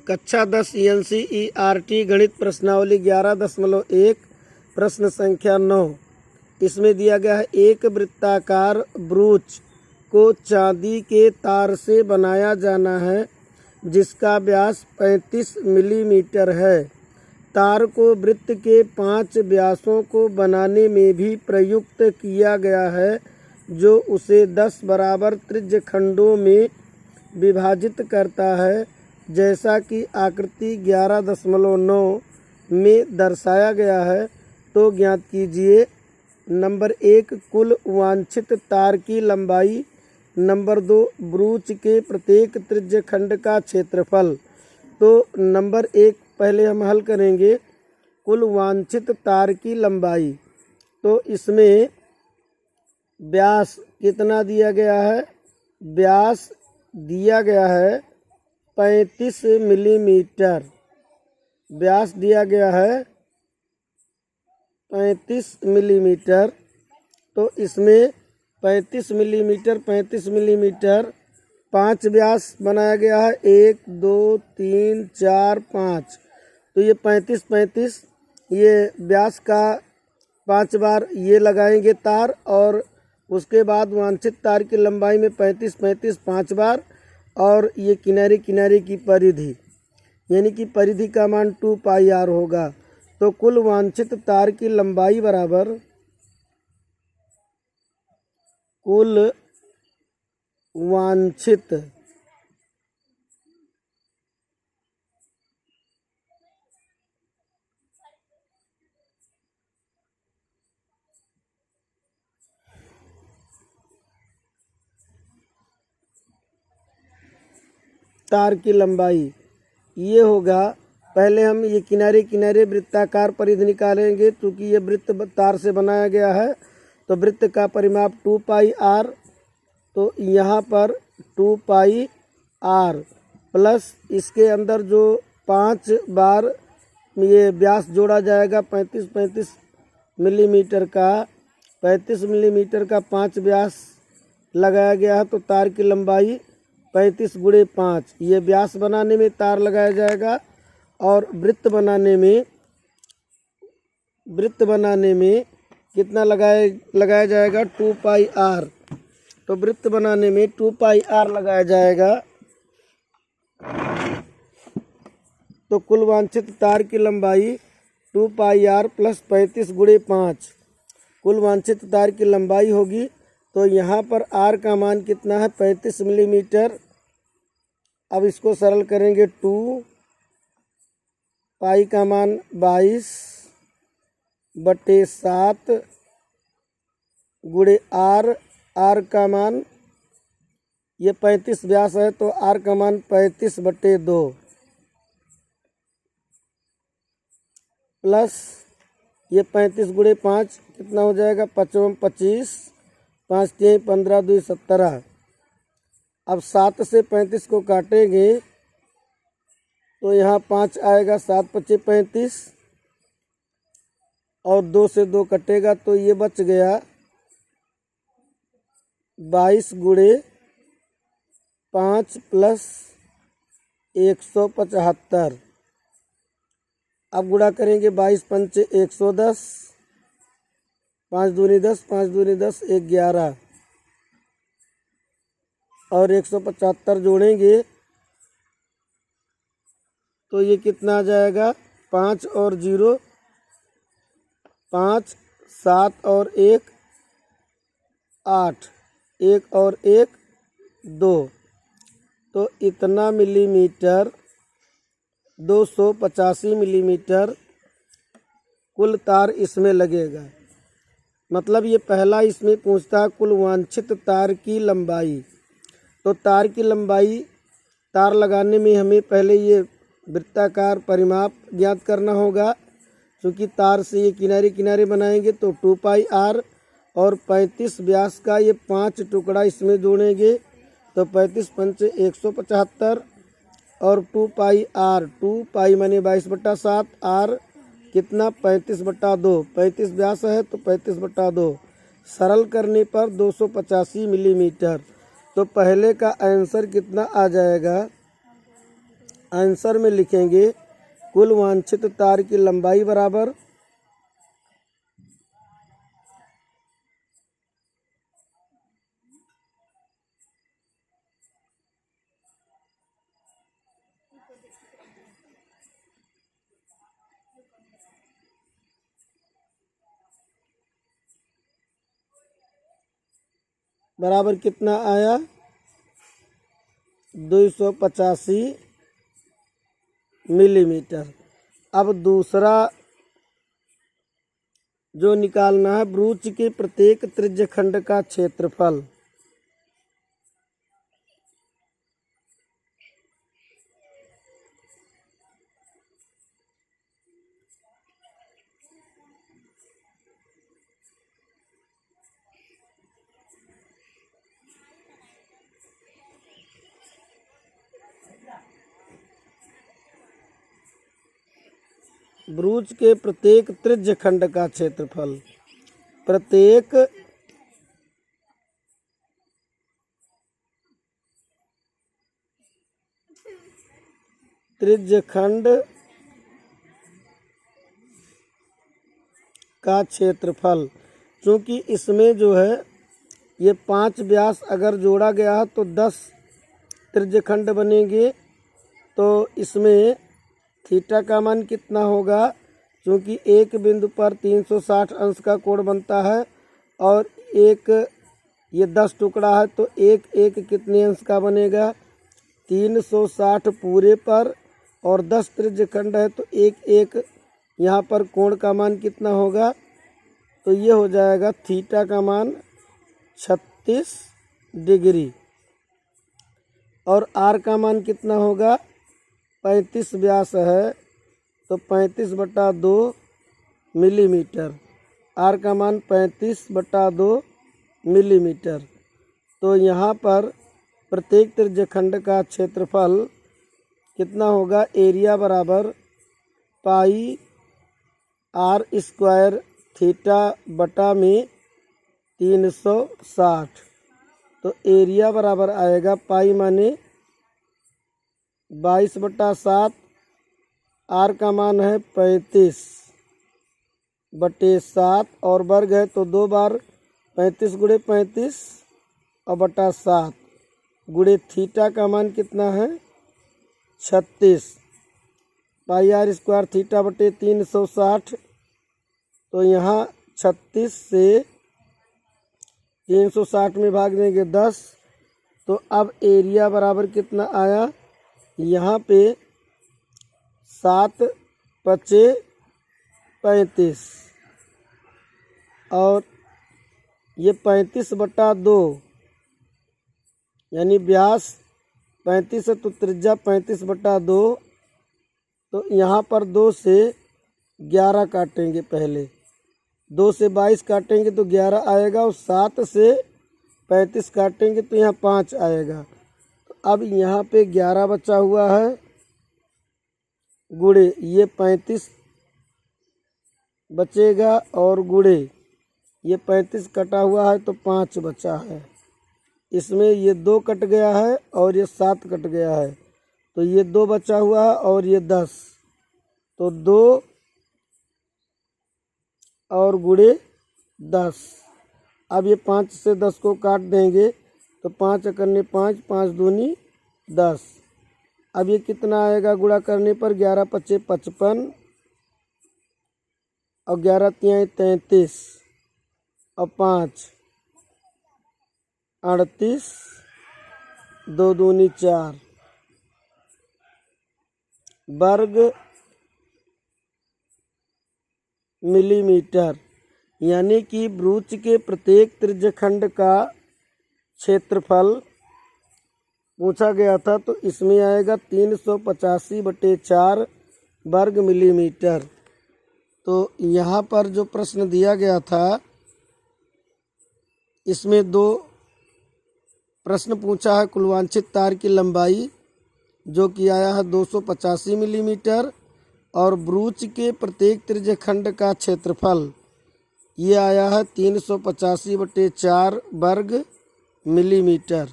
कक्षा 10 NCERT गणित प्रश्नावली 11.1 प्रश्न संख्या 9। इसमें दिया गया है एक वृत्ताकार ब्रूच को चांदी के तार से बनाया जाना है जिसका व्यास 35 मिलीमीटर है। तार को वृत्त के 5 व्यासों को बनाने में भी प्रयुक्त किया गया है जो उसे 10 बराबर त्रिज्य खंडों में विभाजित करता है जैसा कि आकृति 11.9 में दर्शाया गया है। तो ज्ञात कीजिए नंबर 1 कुल वांछित तार की लंबाई, नंबर 2 ब्रूच के प्रत्येक त्रिज्य खंड का क्षेत्रफल। तो नंबर 1 पहले हम हल करेंगे कुल वांछित तार की लंबाई। तो इसमें व्यास कितना दिया गया है? व्यास दिया गया है 35 मिलीमीटर। व्यास दिया गया है 35 मिलीमीटर। तो इसमें 35 मिलीमीटर 5 व्यास बनाया गया है, 1 2 3 4 5। तो ये 35 ये व्यास का 5 बार ये लगाएंगे तार, और उसके बाद वांछित तार की लंबाई में 35 5 बार, और ये किनारे किनारे की परिधि यानी कि परिधि का मान 2 पाई r होगा। तो कुल वांछित तार की लंबाई बराबर कुल वांछित तार की लंबाई ये होगा। पहले हम ये किनारे किनारे वृत्ताकार परिधि निकालेंगे क्योंकि ये वृत्त तार से बनाया गया है। तो वृत्त का परिमाप 2 पाई r। तो यहाँ पर 2 पाई r प्लस इसके अंदर जो 5 बार ये व्यास जोड़ा जाएगा 35 मिलीमीटर का, 35 मिलीमीटर का 5 व्यास लगाया गया है। तो तार की लंबाई 35 गुणे 5 ये व्यास बनाने में तार लगाया जाएगा, और वृत्त बनाने में कितना लगाया जाएगा? 2 पाई r। तो वृत्त बनाने में 2 पाई r लगाया जाएगा। तो कुल वांछित तार की लंबाई 2 पाई r प्लस 35 गुणे 5 कुल वांछित तार की लंबाई होगी। तो यहाँ पर r का मान कितना है? 35 मिलीमीटर। अब इसको सरल करेंगे, 2 पाई का मान 22/7 गुणे r का मान ये 35 व्यास है तो r का मान 35/2 प्लस ये 35 गुणे 5 कितना हो जाएगा? 25 5 3 15 2 17। अब 7 से 35 को काटेंगे तो यहाँ 5 आएगा, 7 5 35, और 2 से 2 कटेगा तो ये बच गया 22 गुणे 5 प्लस 175। अब गुणा करेंगे 22 पंचे 110, 5 दूनी 10, 5 दूनी 10 11, और 175 जोड़ेंगे तो ये कितना आ जाएगा? 5 और 0 5, 7 और 1 8, 1 और 1 2। तो इतना मिलीमीटर 285 मिलीमीटर कुल तार इसमें लगेगा। मतलब ये पहला इसमें पूछता है कुल वांछित तार की लंबाई। तो तार की लंबाई तार लगाने में हमें पहले ये वृत्ताकार परिमाप ज्ञात करना होगा, क्योंकि तार से ये किनारे किनारे बनाएंगे। तो 2 पाई r और 35 व्यास का ये 5 टुकड़ा इसमें जोड़ेंगे तो 35 पंचे 175, और 2 पाई r 2 पाई माने 22/7 r कितना? 35/2। 35 व्यास है तो 35/2 सरल करने पर 285 मिलीमीटर। तो पहले का आंसर कितना आ जाएगा? आंसर में लिखेंगे कुल वांछित तार की लंबाई बराबर कितना आया 285 मिलीमीटर। अब दूसरा जो निकालना है ब्रूच के प्रत्येक त्रिज्यखंड का क्षेत्रफल। ब्रूच के प्रत्येक त्रिज्यखंड का क्षेत्रफल, प्रत्येक त्रिज्यखंड का क्षेत्रफल। क्योंकि इसमें जो है ये 5 व्यास अगर जोड़ा गया है तो 10 त्रिज्यखंड बनेंगे। तो इसमें थीटा का मान कितना होगा, क्योंकि एक बिंदु पर 360 अंश का कोण बनता है और एक ये 10 टुकड़ा है तो एक एक कितने अंश का बनेगा 360 पूरे पर, और 10 त्रिज्यखंड है तो एक एक यहाँ पर कोण का मान कितना होगा, तो ये हो जाएगा थीटा का मान 36 डिग्री। और आर का मान कितना होगा 35 व्यास है तो 35/2 मिलीमीटर। आर का मान 35/2 मिलीमीटर। तो यहाँ पर प्रत्येक त्रिज्यखंड का क्षेत्रफल कितना होगा, एरिया बराबर पाई आर स्क्वायर थीटा बटा में 360। तो एरिया बराबर आएगा पाई माने 22/7, आर का मान है 35/7 और वर्ग है तो 2 बार 35 × 35 और बटा 7 गुणे थीटा का मान कितना है 36 पाई आर स्क्वायर थीटा बटे 360। तो यहाँ 36 से 360 में भाग देंगे 10। तो अब एरिया बराबर कितना आया, यहाँ पे 7 × 5 35 और ये 35/2 यानी व्यास 35 है तो त्रिज्या 35/2। तो यहाँ पर 2 से 11 काटेंगे, पहले 2 से 22 काटेंगे तो 11 आएगा और 7 से 35 काटेंगे तो यहाँ 5 आएगा। तो अब यहाँ पे 11 बचा हुआ है गुणे ये 35 बचेगा और गुणे ये 35 कटा हुआ है तो 5 बचा है। इसमें ये 2 कट गया है और ये 7 कट गया है तो ये 2 बचा हुआ है और ये 10। तो 2 और गुणे 10। अब ये 5 से 10 को काट देंगे तो 5 करने 5, 5 दूनी 10। अब ये कितना आएगा गुणा करने पर 11 × 5 = 55 और 11 × 3 = 33 और 5 = 38, 2 दूनी 4 वर्ग मिलीमीटर। यानी कि ब्रूच के प्रत्येक त्रिज्यखंड का क्षेत्रफल पूछा गया था तो इसमें आएगा 385/4 वर्ग मिलीमीटर। तो यहाँ पर जो प्रश्न दिया गया था इसमें 2 प्रश्न पूछा है। कुल वांछित तार की लंबाई जो कि आया है 285 मिलीमीटर और ब्रूच के प्रत्येक त्रिज्यखंड का क्षेत्रफल ये आया है 385/4 वर्ग मिलीमीटर।